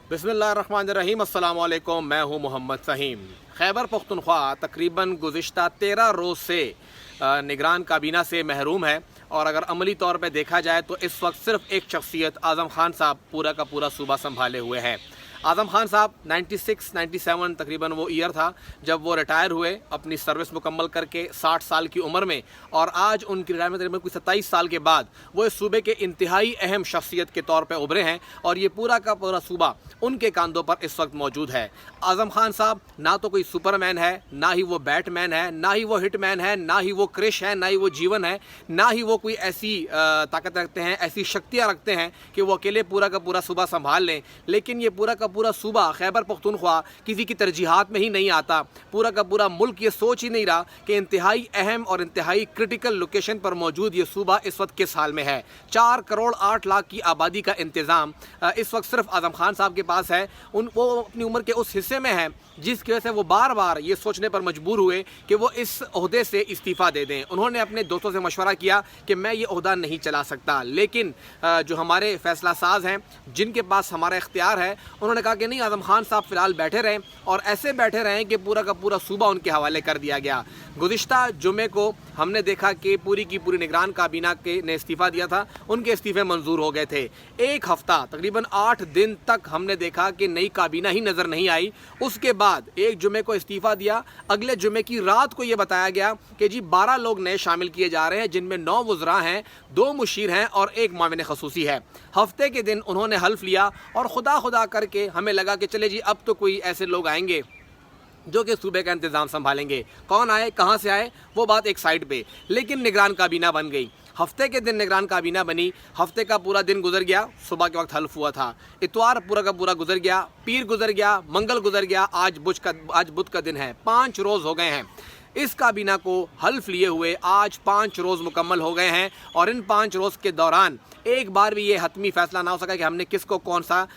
बिस्मिल्लाहिर्रहमानिर्रहीम, अस्सलाम वालेकुम। मैं हूं मोहम्मद फ़हीम। खैबर पख्तूनख्वा तकरीबन गुज़िश्ता 13 रोज़ से निगरान काबीना से महरूम है, और अगर अमली तौर पर देखा जाए तो इस वक्त सिर्फ एक शख्सियत आज़म खान साहब पूरा का पूरा सूबा संभाले हुए हैं। आज़म खान साहब 96-97 तकरीबन वो ईयर था जब वो रिटायर हुए अपनी सर्विस मुकम्मल करके 60 साल की उम्र में, और आज उनकी रिटायरमेंट तकरीबन कोई 27 साल के बाद वो इस सूबे के इंतहाई अहम शख्सियत के तौर पर उभरे हैं, और ये पूरा का पूरा सूबा उनके कांधों पर इस वक्त मौजूद है। आज़म खान साहब ना तो कोई सुपरमैन है, ना ही वो बैटमैन है, ना ही वो हिटमैन है, ना ही वो क्रिश है, ना ही वो जीवन है, ना ही वो कोई ऐसी ताकत रखते हैं, ऐसी शक्तियाँ रखते हैं कि वो अकेले पूरा का पूरा सूबा संभाल लें। लेकिन ये पूरा का पूरा सूबा खैबर पख्तूनख्वा किसी की तरजीहात में ही नहीं आता। पूरा का पूरा मुल्क ये सोच ही नहीं रहा कि इंतहाई अहम और इंतहाई क्रिटिकल लोकेशन पर मौजूद ये सूबा इस वक्त किस हाल में है। 4 करोड़ 8 लाख की आबादी का इंतज़ाम इस वक्त सिर्फ आज़म खान साहब के पास है। वो अपनी उम्र के उस हिस्से में है जिसकी वजह से वो बार बार ये सोचने पर मजबूर हुए कि वो इस ओहदे से इस्तीफ़ा दे दें। उन्होंने अपने दोस्तों से मशवरा किया कि मैं ये ओहदा नहीं चला सकता, लेकिन जो हमारे फैसला साज हैं, जिनके पास हमारा इख्तियार है, उन्होंने कहा कि नहीं, आज़म खान साहब फ़िलहाल बैठे रहें, और ऐसे बैठे रहें कि पूरा का पूरा सूबा उनके हवाले कर दिया गया। गुज़िश्ता जुमे को हमने देखा कि पूरी की पूरी निगरान काबीना के ने इस्तीफ़ा दिया था, उनके इस्तीफ़े मंजूर हो गए थे। एक हफ़्ता तकरीबन 8 दिन तक हमने देखा कि नई काबीना ही नज़र नहीं आई। उसके बाद एक जुमे को इस्तीफ़ा दिया, अगले जुमे की रात को ये बताया गया कि जी 12 लोग नए शामिल किए जा रहे हैं, जिनमें 9 वज़रा हैं, 2 मुशीर हैं और 1 माविन खसूसी है। हफ्ते के दिन उन्होंने हल्फ लिया और खुदा करके हमें लगा कि चले जी अब तो कोई ऐसे लोग आएंगे जो कि सूबे का इंतज़ाम संभालेंगे। कौन आए, कहाँ से आए, वो बात एक साइड पे, लेकिन निगरान काबीना बन गई। हफ्ते के दिन निगरान काबीना बनी, हफ्ते का पूरा दिन गुजर गया, सुबह के वक्त हल्फ हुआ था, इतवार पूरा का पूरा गुजर गया, पीर गुजर गया, मंगल गुजर गया, आज बुध का दिन है। 5 रोज़ हो गए हैं इस काबीना को हल्फ लिए हुए। आज 5 रोज़ मुकम्मल हो गए हैं, और इन 5 रोज़ के दौरान एक बार भी ये हतमी फ़ैसला ना हो सका कि हमने किसको कौन सा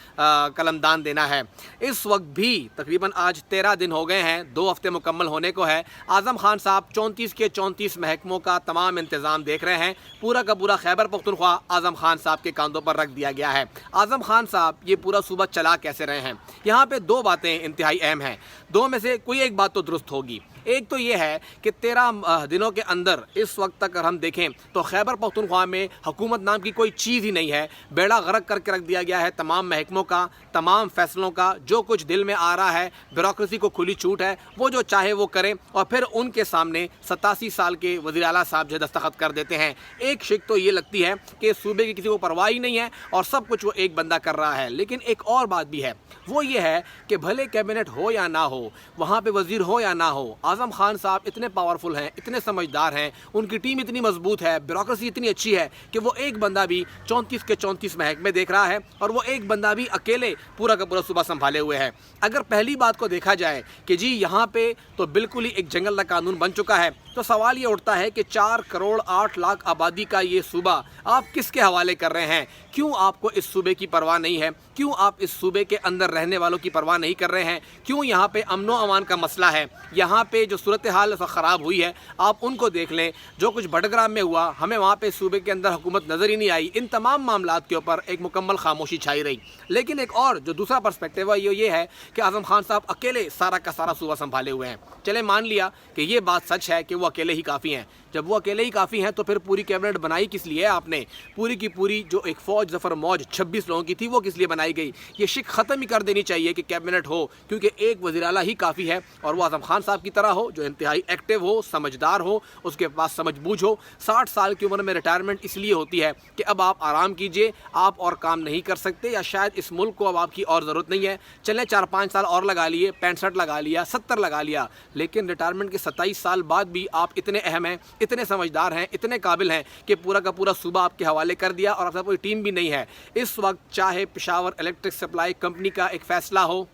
कलमदान देना है। इस वक्त भी तकरीबन आज 13 दिन हो गए हैं, 2 हफ्ते मुकम्मल होने को है। आज़म खान साहब 34 के 34 महकमों का तमाम इंतज़ाम देख रहे हैं। पूरा का पूरा खैबर पख्तूनख्वा आज़म खान साहब के कांधों पर रख दिया गया है। आज़म खान साहब ये पूरा सूबा चला कैसे रहे हैं, यहाँ पर 2 बातें इंतहाई अहम हैं। 2 में से कोई एक बात तो दुरुस्त होगी। एक तो ये है कि 13 दिनों के अंदर इस वक्त तक अगर हम देखें तो खैबर पख्तूनख्वा में हुकूमत नाम की कोई चीज़ ही नहीं है। बेड़ा गर्क करके रख दिया गया है तमाम महकमों का, तमाम फैसलों का। जो कुछ दिल में आ रहा है, ब्यूरोक्रेसी को खुली छूट है, वो जो चाहे वो करें, और फिर उनके सामने 87 साल के वज़ीर आला साहब जो दस्तखत कर देते हैं। एक शिक तो ये लगती है कि सूबे की किसी को परवाह ही नहीं है और सब कुछ वो एक बंदा कर रहा है। लेकिन एक और बात भी है, वो ये है कि भले कैबिनेट हो या ना हो, वहाँ पर वज़ीर हो या ना हो, आज़म खान साहब इतने पावरफुल हैं, इतने समझदार हैं, उनकी टीम इतनी मजबूत है, ब्यूरोक्रेसी इतनी अच्छी है कि वो एक बंदा भी 34 के 34 महकमे देख रहा है, और वो एक बंदा भी अकेले पूरा का पूरा सूबा संभाले हुए है। अगर पहली बात को देखा जाए कि जी यहाँ पे तो बिल्कुल ही एक जंगल का कानून बन चुका है, तो सवाल ये उठता है कि 4 करोड़ 8 लाख आबादी का ये सूबा आप किसके हवाले कर रहे हैं? क्यों आपको इस सूबे की परवाह नहीं है? क्यों आप इस सूबे के अंदर रहने वालों की परवाह नहीं कर रहे हैं? क्यों यहाँ पे अमनो अमान का मसला है, यहाँ पे जो सूरत हाल ख़राब हुई है, आप उनको देख लें। जो कुछ बडग्राम में हुआ, हमें वहाँ पे सूबे के अंदर हुकूमत नज़र ही नहीं आई। इन तमाम मामलात के ऊपर एक मुकम्मल खामोशी छाई रही। लेकिन एक और जो दूसरा पर्सपेक्टिव है ये है कि आज़म खान साहब अकेले सारा का सारा सूबा संभाले हुए हैं। चले मान लिया कि ये बात सच है कि वो अकेले ही काफ़ी हैं। जब वो अकेले ही काफ़ी हैं तो फिर पूरी कैबिनेट बनाई किस लिए आपने? पूरी की पूरी जो एक फ़ौज ज़फ़र मौज 26 लोगों की थी, वो किस लिए बनाई गई? ये शिक ख़त्म ही कर देनी चाहिए कि कैबिनेट हो, क्योंकि एक वज़ीर आला ही काफ़ी है, और वो आज़म खान साहब की तरह हो, जो इंतहाई एक्टिव हो, समझदार हो, उसके पास समझ बूझ हो। 60 साल की उम्र में रिटायरमेंट इसलिए होती है कि अब आप आराम कीजिए, आप और काम नहीं कर सकते, या शायद इस मुल्क को अब आपकी और ज़रूरत नहीं है। चलें 4-5 साल और लगा लिए, 65 लगा लिया, 70 लगा लिया, लेकिन रिटायरमेंट के 27 साल बाद भी आप इतने अहम हैं, इतने समझदार हैं, इतने काबिल हैं कि पूरा का पूरा सूबा आपके हवाले कर दिया, और आपके कोई टीम भी नहीं है। इस वक्त चाहे पेशावर इलेक्ट्रिक सप्लाई कंपनी का एक फ़ैसला हो,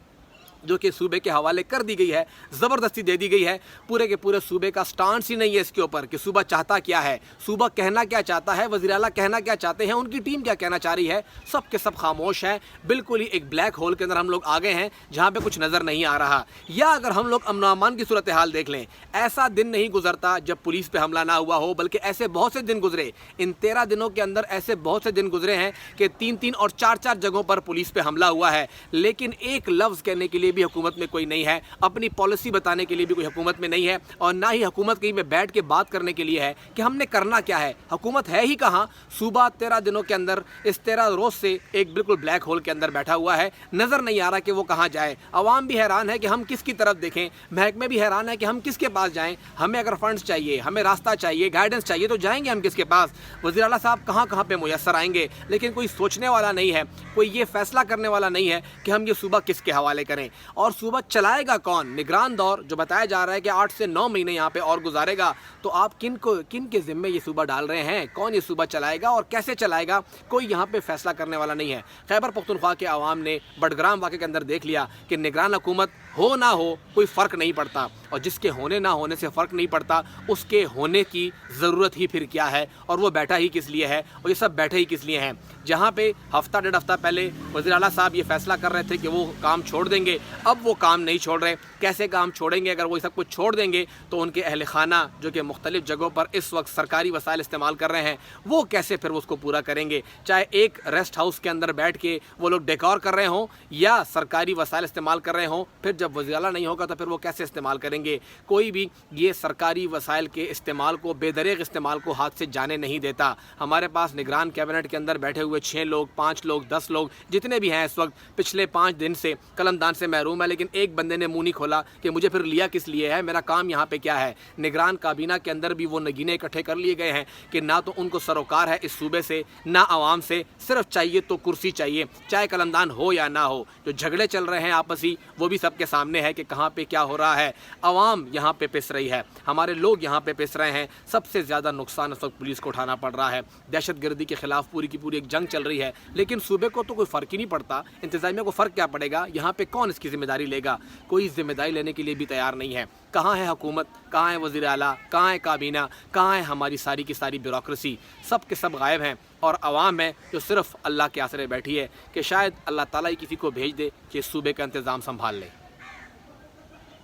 जो कि सूबे के हवाले कर दी गई है, ज़बरदस्ती दे दी गई है। पूरे के पूरे सूबे का स्टांस ही नहीं है इसके ऊपर कि सूबा चाहता क्या है, सूबा कहना क्या चाहता है, वज़ीर आला कहना क्या चाहते हैं, उनकी टीम क्या कहना चाह रही है। सब के सब खामोश हैं। बिल्कुल ही एक ब्लैक होल के अंदर हम लोग आ गए हैं जहाँ पे कुछ नज़र नहीं आ रहा। या अगर हम लोग अमन अमान की सूरत हाल देख लें, ऐसा दिन नहीं गुजरता जब पुलिस पे हमला ना हुआ हो, बल्कि ऐसे बहुत से दिन गुजरे। इन 13 दिनों के अंदर ऐसे बहुत से दिन गुजरे हैं कि 3-3 और 4-4 जगहों पर पुलिस पे हमला हुआ है, लेकिन एक लफ्ज़ कहने के लिए भी हुकूमत में कोई नहीं है, अपनी पॉलिसी बताने के लिए भी कोई हुकूमत में नहीं है, और ना ही हुकूमत कहीं में बैठ के बात करने के लिए है कि हमने करना क्या है। हुकूमत है ही कहाँ। सूबा 13 दिनों के अंदर, इस 13 रोज़ से एक बिल्कुल ब्लैक होल के अंदर बैठा हुआ है। नज़र नहीं आ रहा कि वो कहाँ जाए। अवाम भी हैरान है कि हम किसकी तरफ देखें, महकमे भी हैरान है कि हम किसके पास जाएँ। हमें अगर फंड्स चाहिए, हमें रास्ता चाहिए, गाइडेंस चाहिए, तो जाएंगे हम किसके पास। वज़ीर आला साहब कहाँ कहाँ पे मुयस्सर आएंगे, लेकिन कोई सोचने वाला नहीं है, कोई ये फैसला करने वाला नहीं है कि हम ये सूबा किसके हवाले करें। और सूबा चलाएगा कौन। निगरान दौर जो बताया जा रहा है कि 8 से 9 महीने यहाँ पे और गुजारेगा, तो आप किन के ज़िम्मे ये सूबा डाल रहे हैं। कौन ये सूबा चलाएगा और कैसे चलाएगा, कोई यहाँ पे फैसला करने वाला नहीं है। खैबर पख्तूनख्वा के अवाम ने बडग्राम वाक़े के अंदर देख लिया कि निगरान हुकूमत हो ना हो कोई फ़र्क नहीं पड़ता, और जिसके होने ना होने से फ़र्क नहीं पड़ता उसके होने की ज़रूरत ही फिर क्या है, और वो बैठा ही किस लिए है, और ये सब बैठे ही किस लिए हैं। जहाँ पे हफ्ता 1.5 हफ्ता पहले वज़ीर आला साहब ये फैसला कर रहे थे कि वो काम छोड़ देंगे, अब वो काम नहीं छोड़ रहे। कैसे काम छोड़ेंगे? अगर वो सब कुछ छोड़ देंगे तो उनके अहल खाना जो कि मुख्तलिफ़ जगहों पर इस वक्त सरकारी वसाइल इस्तेमाल कर रहे हैं, वो कैसे फिर उसको पूरा करेंगे। चाहे एक रेस्ट हाउस के अंदर बैठ के वो लोग डेकोर कर रहे हों या सरकारी वसाइल इस्तेमाल कर रहे हों, फिर जब वज़ीर आला नहीं होगा तो फिर वो कैसे इस्तेमाल करेंगे। कोई भी ये सरकारी वसाइल के इस्तेमाल को, बेदरेग इस्तेमाल को हाथ से जाने नहीं देता। हमारे पास निगरान कैबिनेट के अंदर बैठे हुए 6 लोग, 5 लोग, 10 लोग, जितने भी हैं इस वक्त, पिछले 5 दिन से कलमदान से महरूम है, लेकिन एक बंदे ने मुंह नहीं खोला कि मुझे फिर लिया किस लिए है, मेरा काम यहाँ पे क्या है। निगरान काबीना के अंदर भी वो नगीने इकट्ठे कर लिए गए हैं कि ना तो उनको सरोकार है इस सूबे से, ना आवाम से, सिर्फ चाहिए तो कुर्सी चाहिए, चाहे कलमदान हो या ना हो। जो झगड़े चल रहे हैं आपसी, वो भी सबके सामने है कि कहाँ पे क्या हो रहा है। आवाम यहाँ पे पिस रही है, हमारे लोग यहाँ पे पिस रहे हैं। सबसे ज़्यादा नुकसान इस वक्त पुलिस को उठाना पड़ रहा है। दहशतगर्दी के खिलाफ पूरी की पूरी एक जंग चल रही है, लेकिन सूबे को तो कोई फ़र्क ही नहीं पड़ता। इंतज़ामिया को फ़र्क क्या पड़ेगा। यहाँ पे कौन इसकी ज़िम्मेदारी लेगा? कोई ज़िम्मेदारी लेने के लिए भी तैयार नहीं है। कहाँ है हुकूमत, कहाँ है वज़ीर आला, कहाँ है काबीना, कहाँ है हमारी सारी की सारी ब्यूरोक्रेसी। सब के सब गायब हैं, और आवाम है जो सिर्फ अल्लाह के आसरे बैठी है कि शायद अल्लाह ताला ही किसी को भेज दे कि इस सूबे का इंतज़ाम संभाल ले।